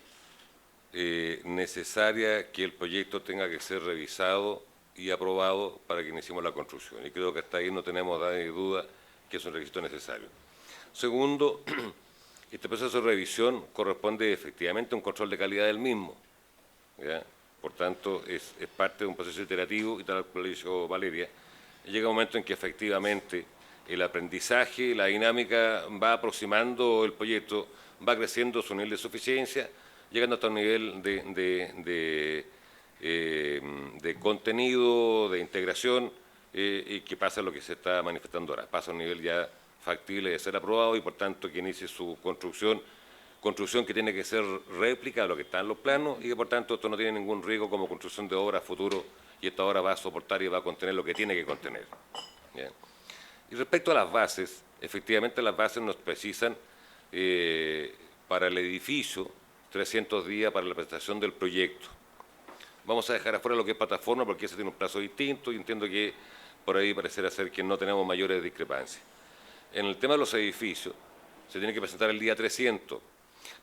necesaria que el proyecto tenga que ser revisado y aprobado para que iniciemos la construcción. Y creo que hasta ahí no tenemos duda que es un requisito necesario. Segundo, este proceso de revisión corresponde efectivamente a un control de calidad del mismo, ¿ya? Por tanto, es parte de un proceso iterativo y tal como lo dijo Valeria, llega un momento en que efectivamente el aprendizaje, la dinámica va aproximando el proyecto, va creciendo su nivel de suficiencia, llegando hasta un nivel de contenido, de integración, y que pasa lo que se está manifestando ahora, pasa a un nivel ya factible de ser aprobado y por tanto que inicie su construcción que tiene que ser réplica de lo que está en los planos y que por tanto esto no tiene ningún riesgo como construcción de obra a futuro y esta obra va a soportar y va a contener lo que tiene que contener. Bien. Y respecto a las bases, efectivamente las bases nos precisan para el edificio 300 días para la presentación del proyecto. Vamos a dejar afuera lo que es plataforma porque ese tiene un plazo distinto y entiendo que por ahí parecerá ser que no tenemos mayores discrepancias. En el tema de los edificios se tiene que presentar el día 300,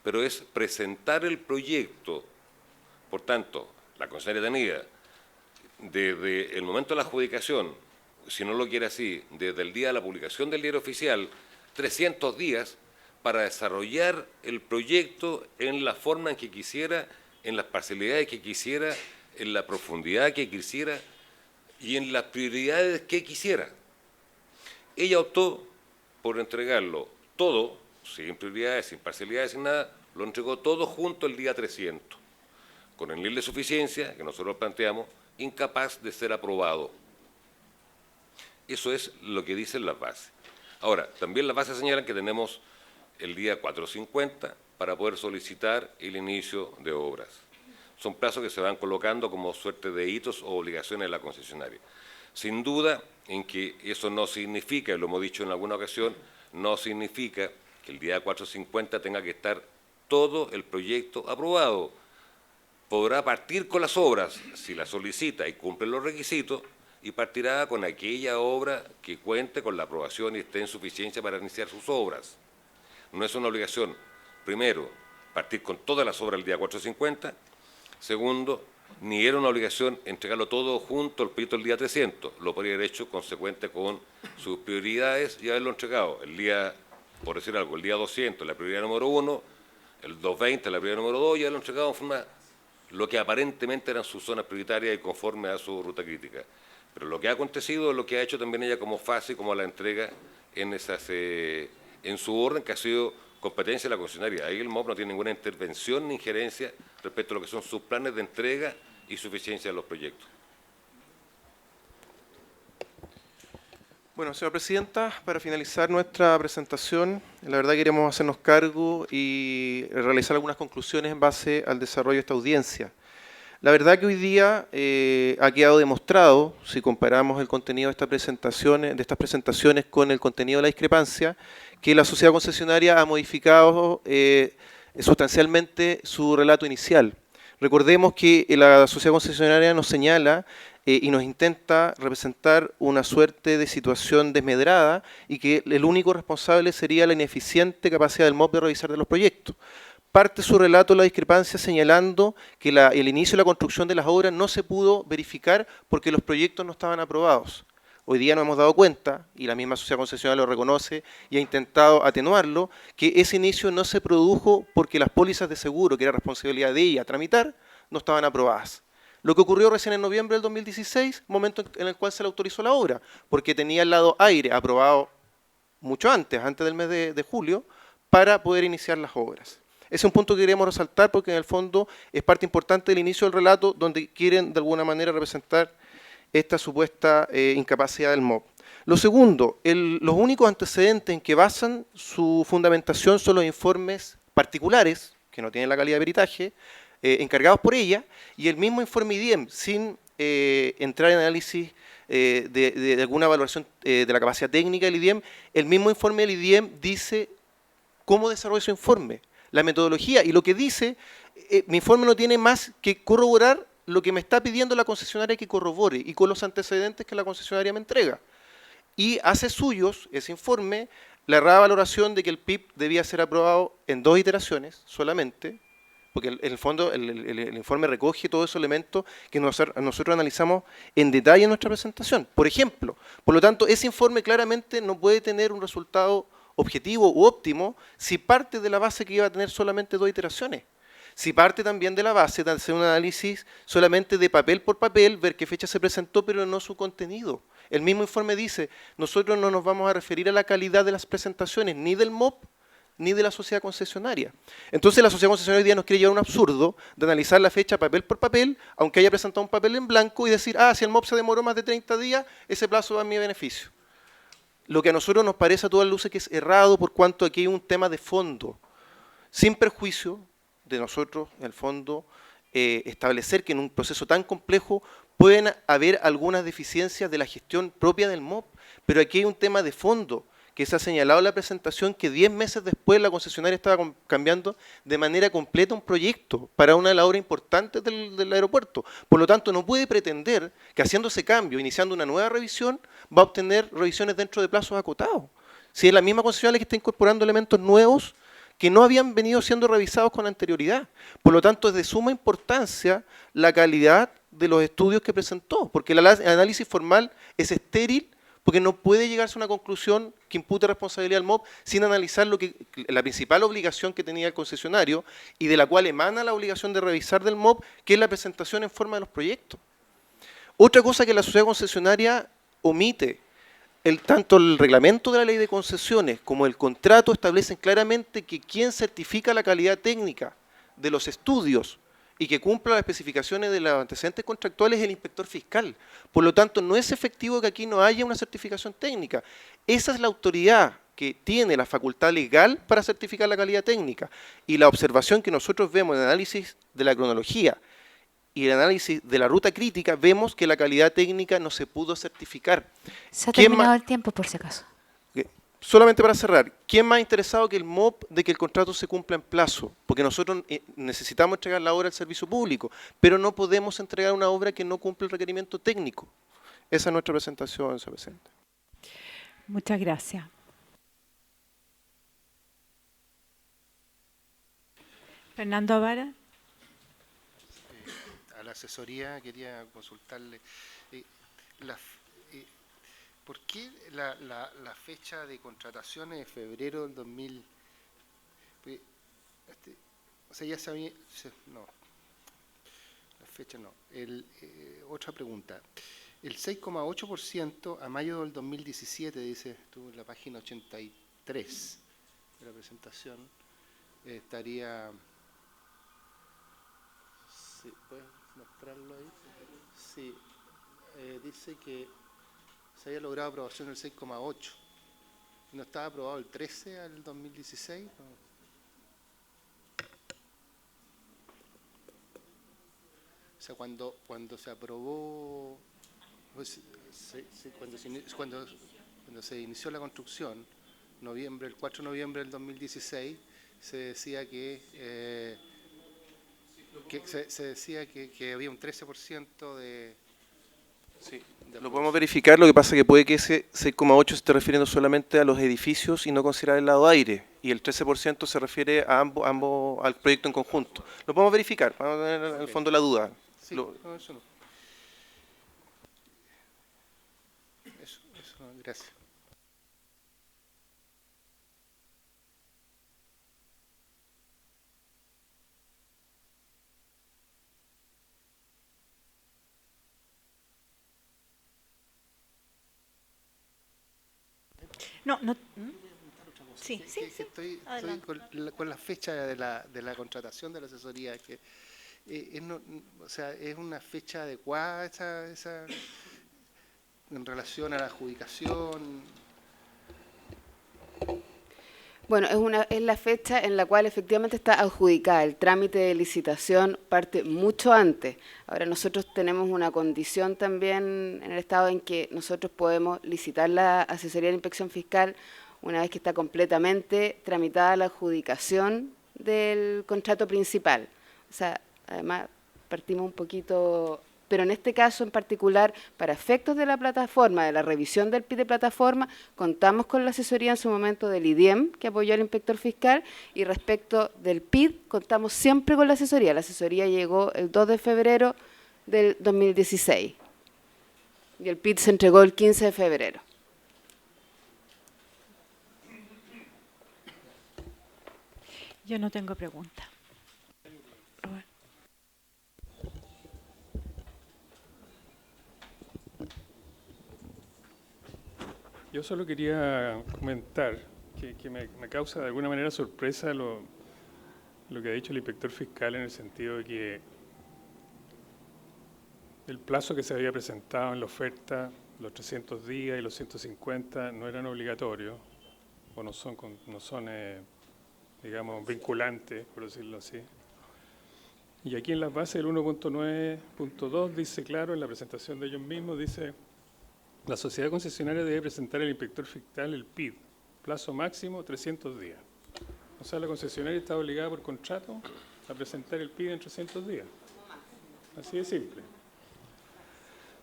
pero es presentar el proyecto. Por tanto, la concesionaria tenía desde el momento de la adjudicación, si no lo quiere así, desde el día de la publicación del diario oficial, 300 días para desarrollar el proyecto en la forma en que quisiera, en las parcialidades que quisiera, en la profundidad que quisiera y en las prioridades que quisiera. Ella optó por entregarlo todo, sin prioridades, sin parcialidades, sin nada, lo entregó todo junto el día 300, con el nivel de suficiencia que nosotros planteamos, incapaz de ser aprobado. Eso es lo que dicen las bases. Ahora, también las bases señalan que tenemos el día 450 para poder solicitar el inicio de obras. Son plazos que se van colocando como suerte de hitos o obligaciones de la concesionaria. Sin duda en que eso no significa, y lo hemos dicho en alguna ocasión, no significa que el día 450 tenga que estar todo el proyecto aprobado. Podrá partir con las obras si la solicita y cumple los requisitos, y partirá con aquella obra que cuente con la aprobación y esté en suficiencia para iniciar sus obras. No es una obligación, primero, partir con todas las obras el día 450, segundo, ni era una obligación entregarlo todo junto al proyecto el día 300, lo podría haber hecho consecuente con sus prioridades y haberlo entregado el día, por decir algo, el día 200, la prioridad número 1, el 220, la prioridad número 2, y haberlo entregado en forma, lo que aparentemente eran sus zonas prioritarias y conforme a su ruta crítica. Pero lo que ha acontecido es lo que ha hecho también ella como fase, como la entrega en su orden, que ha sido competencia de la concesionaria. Ahí el MOP no tiene ninguna intervención ni injerencia respecto a lo que son sus planes de entrega y suficiencia de los proyectos. Bueno, señora presidenta, para finalizar nuestra presentación, la verdad queremos hacernos cargo y realizar algunas conclusiones en base al desarrollo de esta audiencia. La verdad que hoy día ha quedado demostrado, si comparamos el contenido de estas presentaciones con el contenido de la discrepancia, que la sociedad concesionaria ha modificado sustancialmente su relato inicial. Recordemos que la sociedad concesionaria nos señala y nos intenta representar una suerte de situación desmedrada y que el único responsable sería la ineficiente capacidad del MOP de revisar de los proyectos. Parte su relato la discrepancia señalando que el inicio de la construcción de las obras no se pudo verificar porque los proyectos no estaban aprobados. Hoy día nos hemos dado cuenta, y la misma sociedad concesionaria lo reconoce y ha intentado atenuarlo, que ese inicio no se produjo porque las pólizas de seguro, que era responsabilidad de ella tramitar, no estaban aprobadas. Lo que ocurrió recién en noviembre del 2016, momento en el cual se le autorizó la obra, porque tenía el lado aire aprobado mucho antes del mes de julio, para poder iniciar las obras. Ese es un punto que queremos resaltar porque en el fondo es parte importante del inicio del relato donde quieren de alguna manera representar esta supuesta incapacidad del MOP. Lo segundo, los únicos antecedentes en que basan su fundamentación son los informes particulares, que no tienen la calidad de peritaje, encargados por ella, y el mismo informe IDIEM, sin entrar en análisis de alguna evaluación de la capacidad técnica del IDIEM, el mismo informe del IDIEM dice cómo desarrolla su informe, la metodología, y lo que dice, mi informe no tiene más que corroborar lo que me está pidiendo la concesionaria que corrobore y con los antecedentes que la concesionaria me entrega. Y hace suyos ese informe la errada valoración de que el PIB debía ser aprobado en 2 iteraciones solamente, porque en el fondo el informe recoge todos esos elementos que nosotros analizamos en detalle en nuestra presentación. Por ejemplo, por lo tanto, ese informe claramente no puede tener un resultado objetivo u óptimo si parte de la base que iba a tener solamente 2 iteraciones. Si parte también de la base de hacer un análisis solamente de papel por papel, ver qué fecha se presentó, pero no su contenido. El mismo informe dice, nosotros no nos vamos a referir a la calidad de las presentaciones, ni del MOP, ni de la sociedad concesionaria. Entonces la sociedad concesionaria hoy día nos quiere llevar a un absurdo de analizar la fecha papel por papel, aunque haya presentado un papel en blanco, y decir, si el MOP se demoró más de 30 días, ese plazo va a mi beneficio. Lo que a nosotros nos parece a todas luces que es errado por cuanto aquí hay un tema de fondo, sin perjuicio de nosotros, en el fondo, establecer que en un proceso tan complejo pueden haber algunas deficiencias de la gestión propia del MOP, pero aquí hay un tema de fondo que se ha señalado en la presentación que 10 meses después la concesionaria estaba cambiando de manera completa un proyecto para una de las obras importantes del aeropuerto. Por lo tanto, no puede pretender que haciendo ese cambio, iniciando una nueva revisión, va a obtener revisiones dentro de plazos acotados. Si es la misma concesionaria que está incorporando elementos nuevos que no habían venido siendo revisados con anterioridad. Por lo tanto, es de suma importancia la calidad de los estudios que presentó, porque el análisis formal es estéril, porque no puede llegarse a una conclusión que impute responsabilidad al MOP sin analizar la principal obligación que tenía el concesionario y de la cual emana la obligación de revisar del MOP, que es la presentación en forma de los proyectos. Otra cosa que la sociedad concesionaria omite, tanto el reglamento de la ley de concesiones como el contrato establecen claramente que quien certifica la calidad técnica de los estudios y que cumpla las especificaciones de los antecedentes contractuales el inspector fiscal. Por lo tanto, no es efectivo que aquí no haya una certificación técnica. Esa es la autoridad que tiene la facultad legal para certificar la calidad técnica. Y la observación que nosotros vemos en el análisis de la cronología y el análisis de la ruta crítica, vemos que la calidad técnica no se pudo certificar. Se ha ¿Quién terminado ma- el tiempo, por si acaso. Solamente para cerrar, ¿quién más interesado que el MOP de que el contrato se cumpla en plazo? Porque nosotros necesitamos entregar la obra al servicio público, pero no podemos entregar una obra que no cumple el requerimiento técnico. Esa es nuestra presentación, señor presidente. Muchas gracias. Fernando Avara. A la asesoría quería consultarle ¿por qué la fecha de contratación es febrero del 2000? O sea, ya sabía, no, la fecha no. Otra pregunta. El 6,8% a mayo del 2017, dice tú en la página 83 de la presentación, estaría... Sí, ¿puedes mostrarlo ahí? Sí, dice que se había logrado aprobación del 6,8. ¿No estaba aprobado el 13 al 2016? No. O sea, cuando se aprobó, pues, cuando se inició la construcción, el 4 de noviembre del 2016, se decía que había un 13% de... Sí, lo podemos verificar, lo que pasa es que puede que ese 6,8 se esté refiriendo solamente a los edificios y no considerar el lado aire, y el 13% se refiere a ambos al proyecto en conjunto. Lo podemos verificar, vamos a tener en el fondo la duda. Sí, no, eso no. Eso no, gracias. No, no. Sí, sí, Que sí. estoy Adelante. con la fecha de la contratación de la asesoría, que o sea, es una fecha adecuada esa en relación a la adjudicación. Bueno, es la fecha en la cual efectivamente está adjudicada. El trámite de licitación parte mucho antes. Ahora nosotros tenemos una condición también en el Estado en que nosotros podemos licitar la asesoría de inspección fiscal una vez que está completamente tramitada la adjudicación del contrato principal. O sea, además partimos un poquito... Pero en este caso en particular, para efectos de la plataforma, de la revisión del PID de plataforma, contamos con la asesoría en su momento del IDIEM, que apoyó al inspector fiscal, y respecto del PID, contamos siempre con la asesoría. La asesoría llegó el 2 de febrero del 2016, y el PID se entregó el 15 de febrero. Yo no tengo pregunta. Yo solo quería comentar que me causa de alguna manera sorpresa lo que ha dicho el inspector fiscal, en el sentido de que el plazo que se había presentado en la oferta, los 300 días y los 150, no eran obligatorios o no son digamos, vinculantes, por decirlo así. Y aquí en las bases del 1.9.2 dice claro, en la presentación de ellos mismos, dice: la sociedad concesionaria debe presentar al inspector fiscal el PID, plazo máximo 300 días. O sea, la concesionaria está obligada por contrato a presentar el PID en 300 días. Así de simple.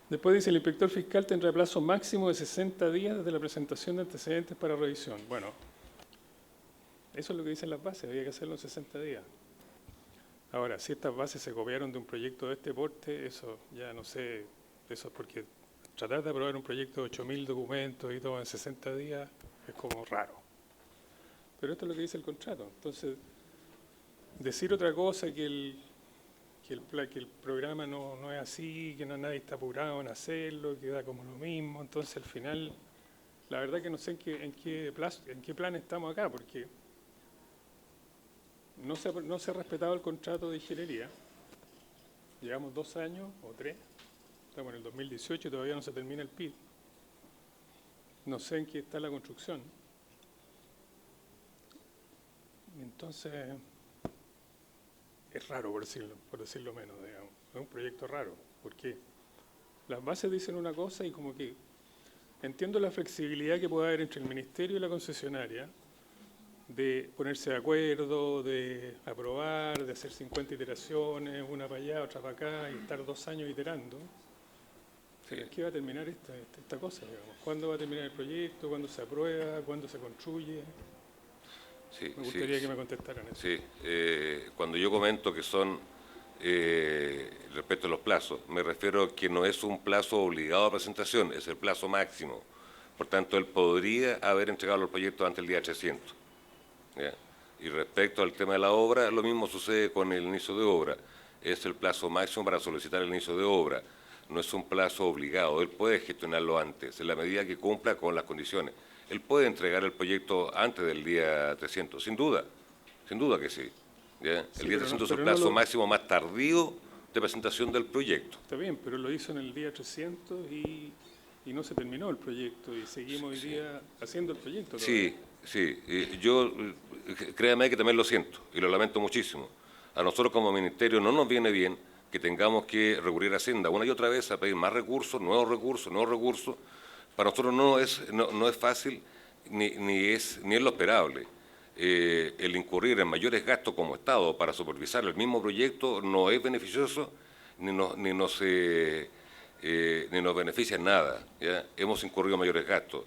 Después dice: el inspector fiscal tendrá plazo máximo de 60 días desde la presentación de antecedentes para revisión. Bueno, eso es lo que dicen las bases, había que hacerlo en 60 días. Ahora, si estas bases se copiaron de un proyecto de este porte, eso ya no sé, eso es porque tratar de aprobar un proyecto de 8.000 documentos y todo en 60 días es como raro. Pero esto es lo que dice el contrato. Entonces, decir otra cosa que el programa no es así, que nadie está apurado en hacerlo, que da como lo mismo, entonces al final, la verdad que no sé en qué plan estamos acá, porque no se ha respetado el contrato de ingeniería, Llevamos 2 años o 3, estamos en el 2018 y todavía no se termina el PIB. No sé en qué está la construcción. Entonces, es raro por decirlo menos, digamos. Es un proyecto raro, porque las bases dicen una cosa y como que entiendo la flexibilidad que puede haber entre el Ministerio y la concesionaria de ponerse de acuerdo, de aprobar, de hacer 50 iteraciones, una para allá, otra para acá, y estar 2 años iterando. Pero ¿en qué va a terminar esta cosa, digamos? ¿Cuándo va a terminar el proyecto? ¿Cuándo se aprueba? ¿Cuándo se construye? Sí, me gustaría que me contestaran eso. Sí, cuando yo comento que son, respecto a los plazos, me refiero a que no es un plazo obligado a presentación, es el plazo máximo. Por tanto, él podría haber entregado los proyectos antes del día 300. ¿Ya? Y respecto al tema de la obra, lo mismo sucede con el inicio de obra. Es el plazo máximo para solicitar el inicio de obra. No es un plazo obligado. Él puede gestionarlo antes, en la medida que cumpla con las condiciones. Él puede entregar el proyecto antes del día 300, sin duda que sí. ¿Ya? Sí, el día 300 es el no plazo máximo más tardío de presentación del proyecto. Está bien, pero lo hizo en el día 300 y no se terminó el proyecto y seguimos hoy día haciendo el proyecto todavía. Sí. Yo, créame que también lo siento y lo lamento muchísimo. A nosotros como ministerio no nos viene bien que tengamos que recurrir a Hacienda una y otra vez a pedir más recursos, nuevos recursos. Para nosotros no es fácil ni es lo esperable. El incurrir en mayores gastos como Estado para supervisar el mismo proyecto no es beneficioso ni nos beneficia en nada. ¿Ya? Hemos incurrido en mayores gastos.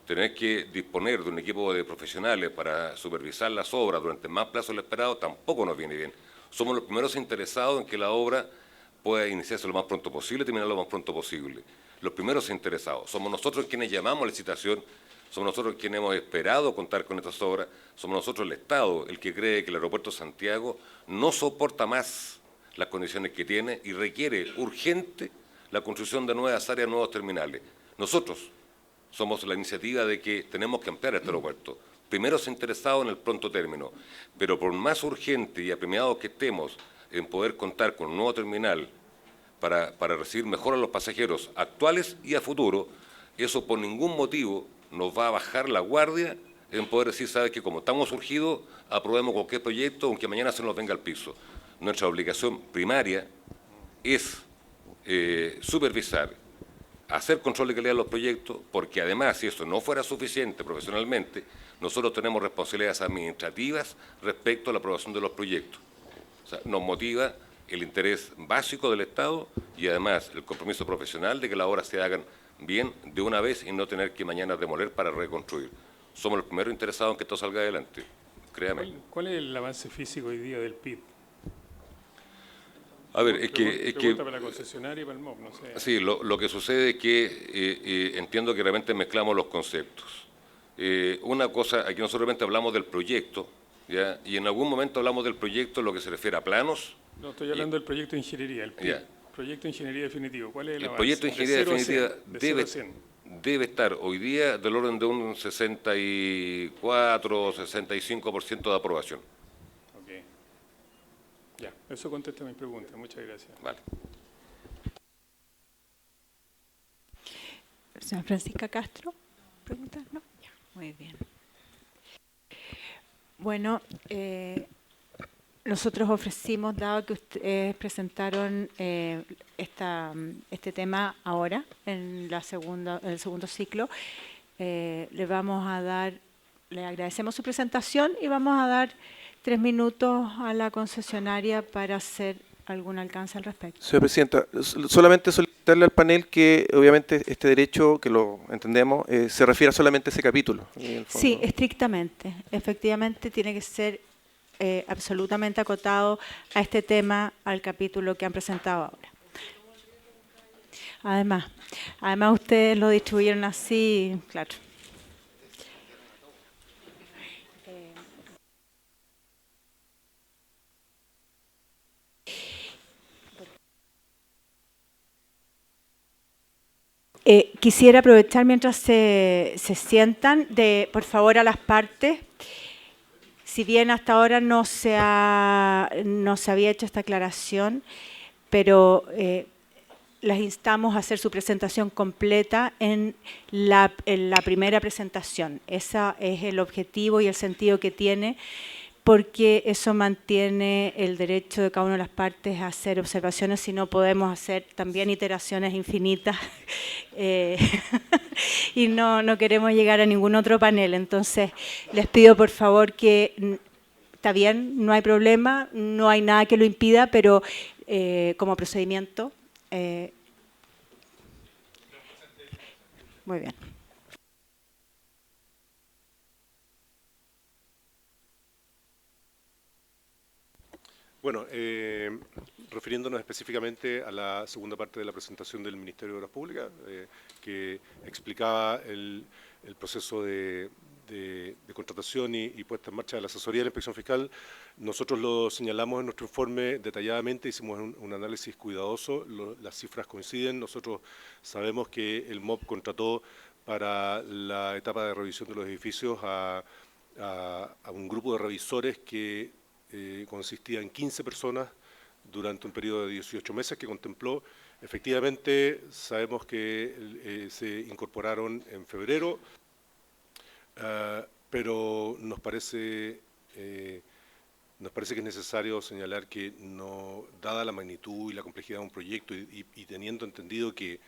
Tener que disponer de un equipo de profesionales para supervisar las obras durante más plazo del esperado tampoco nos viene bien. Somos los primeros interesados en que la obra pueda iniciarse lo más pronto posible y terminar lo más pronto posible. Los primeros interesados. Somos nosotros quienes llamamos a la licitación, somos nosotros quienes hemos esperado contar con estas obras, somos nosotros el Estado el que cree que el aeropuerto de Santiago no soporta más las condiciones que tiene y requiere urgente la construcción de nuevas áreas, nuevos terminales. Nosotros somos la iniciativa de que tenemos que ampliar este aeropuerto. Primeros interesados en el pronto término, pero por más urgente y apremiados que estemos en poder contar con un nuevo terminal para recibir mejor a los pasajeros actuales y a futuro, eso por ningún motivo nos va a bajar la guardia en poder decir, ¿sabes qué? Como estamos urgidos, aprobemos cualquier proyecto, aunque mañana se nos venga al piso. Nuestra obligación primaria es supervisar, hacer control de calidad de los proyectos, porque además, si eso no fuera suficiente profesionalmente, nosotros tenemos responsabilidades administrativas respecto a la aprobación de los proyectos. O sea, nos motiva el interés básico del Estado y además el compromiso profesional de que las obras se hagan bien de una vez y no tener que mañana demoler para reconstruir. Somos los primeros interesados en que esto salga adelante, créame. ¿Cuál es el avance físico hoy día del PIB? A ver, es que para la concesionaria y para el MOP, no sé. Sí, lo que sucede es que entiendo que realmente mezclamos los conceptos. Una cosa, aquí nosotros realmente hablamos del proyecto, ¿ya? Y en algún momento hablamos del proyecto en lo que se refiere a planos. No, estoy hablando del proyecto de ingeniería, el PIB. Ya. Proyecto de ingeniería definitivo. ¿Cuál es el avance? Proyecto de ingeniería definitiva debe de estar hoy día del orden de un 64 o 65% de aprobación. Ok. Ya, eso contesta mi pregunta. Muchas gracias. Vale. Señora Francisca Castro, ¿preguntas? No. Ya, muy bien. Bueno, nosotros ofrecimos, dado que ustedes presentaron este tema ahora, en el segundo ciclo, le agradecemos su presentación y vamos a dar 3 minutos a la concesionaria para hacer algún alcance al respecto. Señora Presidenta, solamente solicitarle al panel que obviamente este derecho, que lo entendemos, se refiera solamente a ese capítulo. Sí, estrictamente. Efectivamente tiene que ser absolutamente acotado a este tema, al capítulo que han presentado ahora. Además ustedes lo distribuyeron así, claro. Quisiera aprovechar mientras se sientan, por favor, a las partes. Si bien hasta ahora no se había hecho esta aclaración, pero las instamos a hacer su presentación completa en la primera presentación. Ese es el objetivo y el sentido que tiene, porque eso mantiene el derecho de cada una de las partes a hacer observaciones, si no podemos hacer también iteraciones infinitas y no queremos llegar a ningún otro panel. Entonces, les pido por favor que, está bien, no hay problema, no hay nada que lo impida, pero como procedimiento, muy bien. Bueno, refiriéndonos específicamente a la segunda parte de la presentación del Ministerio de Obras Públicas, que explicaba el proceso de contratación y puesta en marcha de la asesoría de la Inspección Fiscal, nosotros lo señalamos en nuestro informe detalladamente, hicimos un análisis cuidadoso, las cifras coinciden, nosotros sabemos que el MOP contrató para la etapa de revisión de los edificios a un grupo de revisores que consistía en 15 personas durante un periodo de 18 meses que contempló. Efectivamente, sabemos que se incorporaron en febrero, pero nos parece que es necesario señalar que, dada la magnitud y la complejidad de un proyecto y teniendo entendido que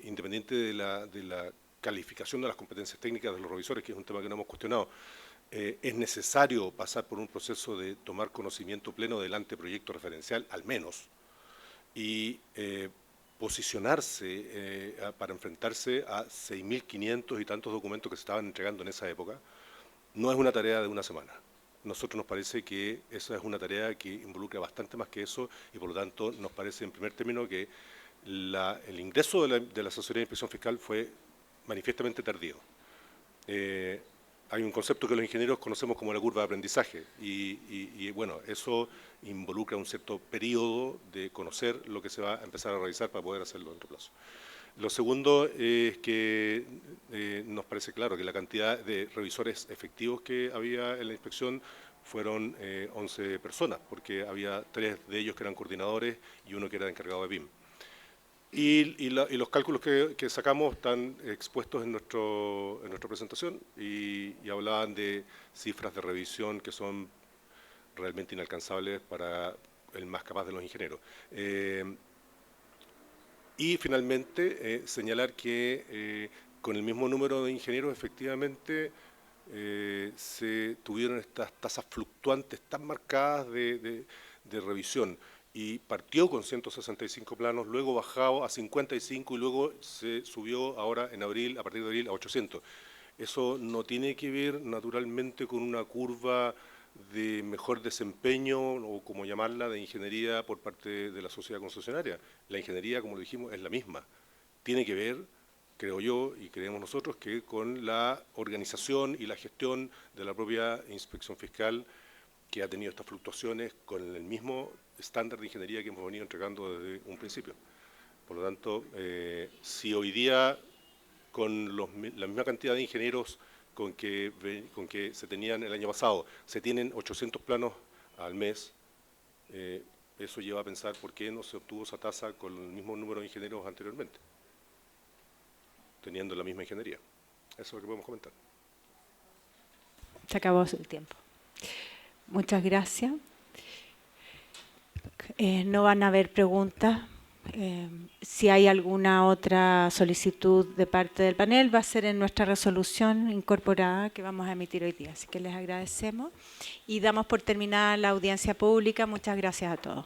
independiente de la calificación de las competencias técnicas de los revisores, que es un tema que no hemos cuestionado, es necesario pasar por un proceso de tomar conocimiento pleno del anteproyecto referencial, al menos, y posicionarse para enfrentarse a 6.500 y tantos documentos que se estaban entregando en esa época, no es una tarea de una semana. Nosotros nos parece que esa es una tarea que involucra bastante más que eso y por lo tanto nos parece en primer término que el ingreso de la asesoría de inspección fiscal fue manifiestamente tardío. Hay un concepto que los ingenieros conocemos como la curva de aprendizaje y bueno, eso involucra un cierto periodo de conocer lo que se va a empezar a realizar para poder hacerlo en otro plazo. Lo segundo es que nos parece claro que la cantidad de revisores efectivos que había en la inspección fueron 11 personas, porque había 3 de ellos que eran coordinadores y uno que era encargado de BIM. Y los cálculos que sacamos están expuestos en nuestra presentación y hablaban de cifras de revisión que son realmente inalcanzables para el más capaz de los ingenieros. Y finalmente, señalar que con el mismo número de ingenieros efectivamente se tuvieron estas tasas fluctuantes tan marcadas de revisión. Y partió con 165 planos, luego bajado a 55 y luego se subió ahora en abril, a partir de abril, a 800. Eso no tiene que ver naturalmente con una curva de mejor desempeño o como llamarla, de ingeniería por parte de la sociedad concesionaria. La ingeniería, como lo dijimos, es la misma. Tiene que ver, creo yo y creemos nosotros, que con la organización y la gestión de la propia inspección fiscal, que ha tenido estas fluctuaciones con el mismo estándar de ingeniería que hemos venido entregando desde un principio. Por lo tanto, si hoy día con la misma cantidad de ingenieros con que se tenían el año pasado, se tienen 800 planos al mes, eso lleva a pensar por qué no se obtuvo esa tasa con el mismo número de ingenieros anteriormente, teniendo la misma ingeniería. Eso es lo que podemos comentar. Se acabó el tiempo. Muchas gracias. No van a haber preguntas. Si hay alguna otra solicitud de parte del panel, va a ser en nuestra resolución incorporada que vamos a emitir hoy día. Así que les agradecemos y damos por terminada la audiencia pública. Muchas gracias a todos.